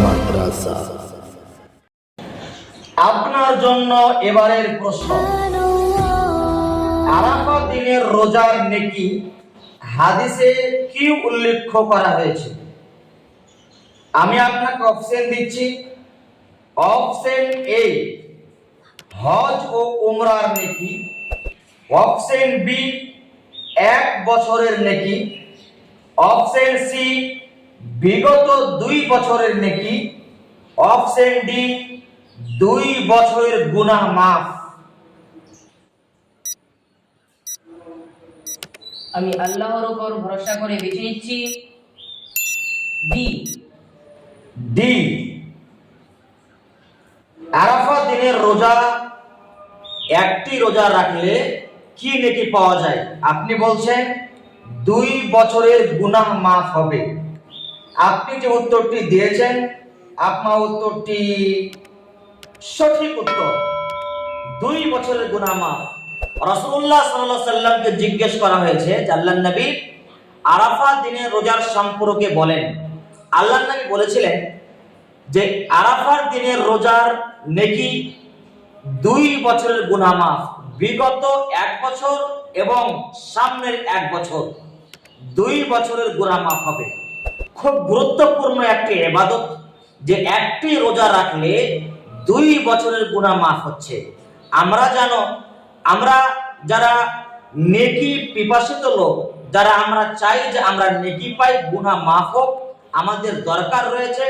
মাদ্রাসা। আপনার জন্য এবারের প্রশ্ন, আরাফাত দিনের রোজার নেকি হাদিসে কি উল্লেখ করা হয়েছে? আমি আপনাকে অপশন দিচ্ছি। অপশন এ হজ ও উমরার নেকি, অপশন বি 1 বছরের নেকি, অপশন সি বিগত 2 বছরের নেকি, অপশন ডি 2 বছরের গুনাহ মাফ। আমি আল্লাহর উপর ভরসা করে বেছে নিচ্ছি ডি। ডি, আরাফাত দিনের রোজা একটি রোজা রাখলে কি নেকি পাওয়া যায়? আপনি বলছেন 2 বছরের গুনাহ মাফ হবে। আপনি যে উত্তরটি দিয়েছেন আপনার উত্তরটি সঠিক উত্তর, 2 বছরের গুনাহ মাফ। রাসূলুল্লাহ সাল্লাল্লাহু আলাইহি সাল্লামকে জিজ্ঞেস করা হয়েছে যে আল্লাহর নবী আরাফাত দিনের রোজার সম্পর্কে বলেন। আল্লাহর নবী বলেছিলেন যে আরাফাত দিনের রোজার নেকি 2 বছরের গুনাহ মাফ, বিগত 1 বছর এবং সামনের 1 বছর, 2 বছরের গুনাহ মাফ হবে। খুব গুরুত্বপূর্ণ একটি ইবাদত, যে একটি রোজা রাখলে 2 বছরের গুনাহ মাফ হচ্ছে। আমরা যারা নেকি পিপাসিত লোক, যারা আমরা চাই যে আমরা নেকি পাই, গুনাহ মাফ হোক, আমাদের দরকার রয়েছে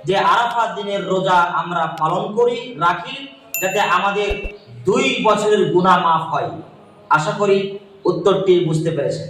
যে আরাফাত দিনের রোজা আমরা পালন করি, রাখি, যাতে আমাদের 2 বছরের গুনাহ মাফ হয়। আশা করি উত্তরটি বুঝতে পেরেছেন।